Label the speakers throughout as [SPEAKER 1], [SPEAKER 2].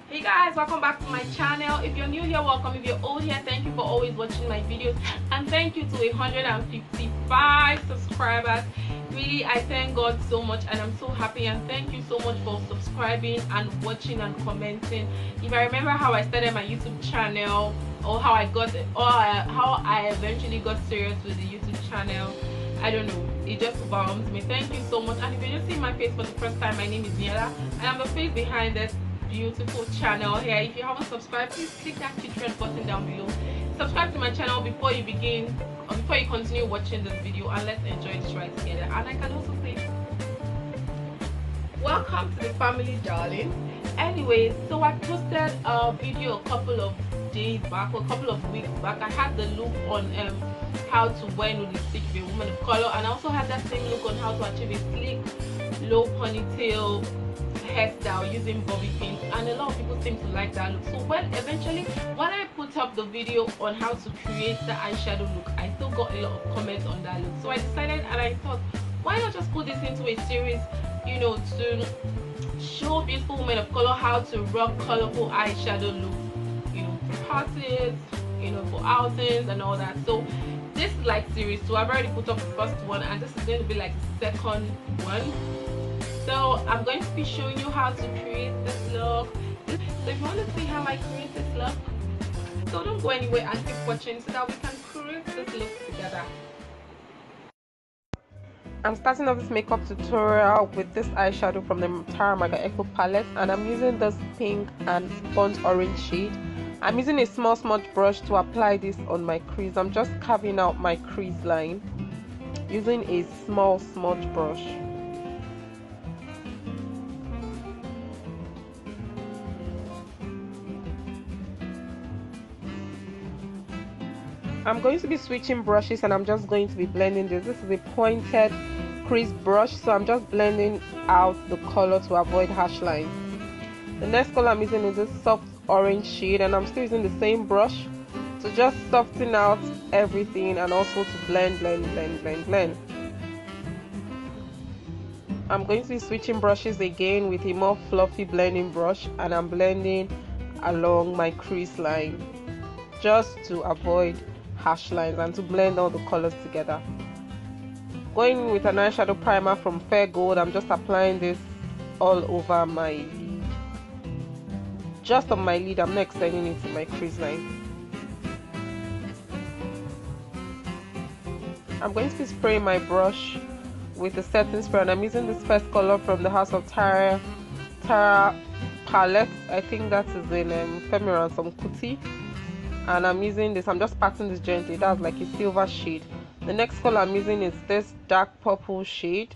[SPEAKER 1] Hey guys, welcome back to my channel. If you're new here, welcome. If you're old here, thank you for always watching my videos, and thank you to 155 subscribers. Really, I thank God so much, and I'm so happy, and thank you so much for subscribing and watching and commenting. If I remember how I started my YouTube channel, or how I got it, or how I eventually got serious with the YouTube channel, I don't know, it just overwhelms me. Thank you so much. And if you're just seeing my face for the first time, my name is Niella, and I'm the face behind this beautiful channel here. If you haven't subscribed, please click that cute red button down below. Subscribe to my channel before you begin, or before you continue watching this video, and let's enjoy this ride together. And I can also say welcome to the family, darling. Anyways, so I posted a video a couple of days back, or a couple of weeks back. I had the look on how to wear nude lipstick if you're a woman of color, and I also had that same look on how to achieve a sleek low ponytail hairstyle using bobby pins, and a lot of people seem to like that look. So eventually when I put up the video on how to create the eyeshadow look, I still got a lot of comments on that look. So I decided, and I thought, why not just put this into a series, you know, to show beautiful women of color how to rock colorful eyeshadow look, you know, for parties, you know, for outings and all that. So this is like series 2. I've already put up the first one, and this is going to be like the second one. So I'm going to be showing you how to create this look. So if you want to see how I create this look, so don't go anywhere and keep watching so that we can create this look together. I'm starting off this makeup tutorial with this eyeshadow from the Tara Echo palette, and I'm using this pink and burnt orange shade. I'm using a small smudge brush to apply this on my crease. I'm just carving out my crease line using a small smudge brush. I'm going to be switching brushes, and I'm just going to be blending this. This is a pointed crease brush, so I'm just blending out the color to avoid harsh lines. The next color I'm using is this soft orange shade, and I'm still using the same brush to just soften out everything and also to blend. I'm going to be switching brushes again with a more fluffy blending brush, and I'm blending along my crease line just to avoid harsh lines and to blend all the colors together. Going with an eyeshadow primer from Fair Gold, I'm just applying this all over my lid, just on my lid. I'm not extending it to my crease line. I'm going to be spraying my brush with a setting spray, and I'm using this first color from the House of Tara palette. I think that is in Femi Ransom Kuti. And I'm using this, I'm just patting this gently. That's like a silver shade. The next color I'm using is this dark purple shade,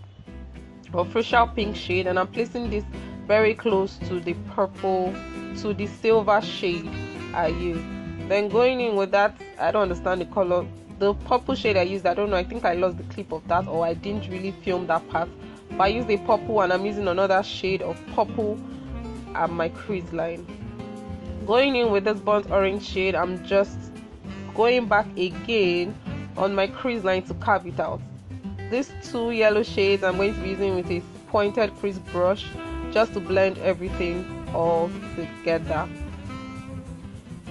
[SPEAKER 1] or fuchsia pink shade, and I'm placing this very close to the purple, to the silver shade I use. Then going in with that, I don't understand the color, the purple shade I used, I don't know, I think I lost the clip of that, or I didn't really film that part, but I used a purple, and I'm using another shade of purple at my crease line. Going in with this burnt orange shade, I'm just going back again on my crease line to carve it out. These two yellow shades I'm going to be using with a pointed crease brush just to blend everything all together.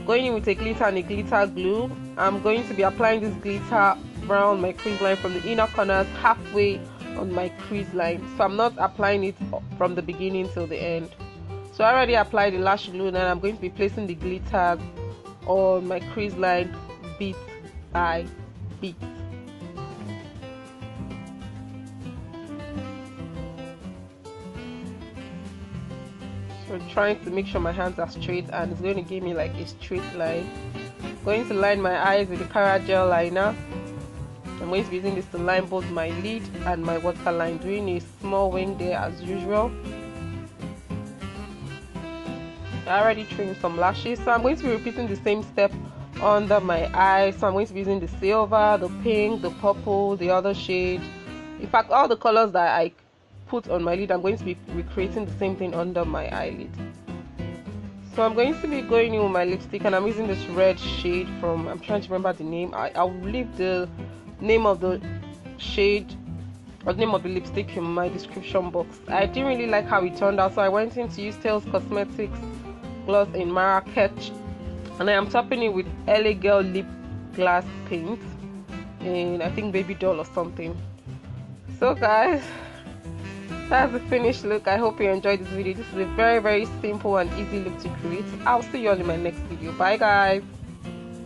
[SPEAKER 1] Going in with a glitter and a glitter glue, I'm going to be applying this glitter around my crease line from the inner corners halfway on my crease line. So I'm not applying it from the beginning till the end. So I already applied the lash glue, and I'm going to be placing the glitter on my crease line bit by bit. So trying to make sure my hands are straight, and it's going to give me like a straight line. Going to line my eyes with the Cara gel liner. I'm going to be using this to line both my lid and my waterline, doing a small wing there as usual. I already trimmed some lashes, so I'm going to be repeating the same step under my eyes. So I'm going to be using the silver, the pink, the purple, the other shade. In fact, all the colors that I put on my lid, I'm going to be recreating the same thing under my eyelid. So I'm going to be going in with my lipstick, and I'm using this red shade from, I'm trying to remember the name. I'll leave the name of the shade or the name of the lipstick in my description box. I didn't really like how it turned out, so I went in to use Tails Cosmetics gloss in Marrakech, and I am topping it with LA Girl lip glass paint in, I think, baby doll or something. So guys, that's the finished look. I hope you enjoyed this video. This is a very simple and easy look to create. I'll see you all in my next video. Bye guys.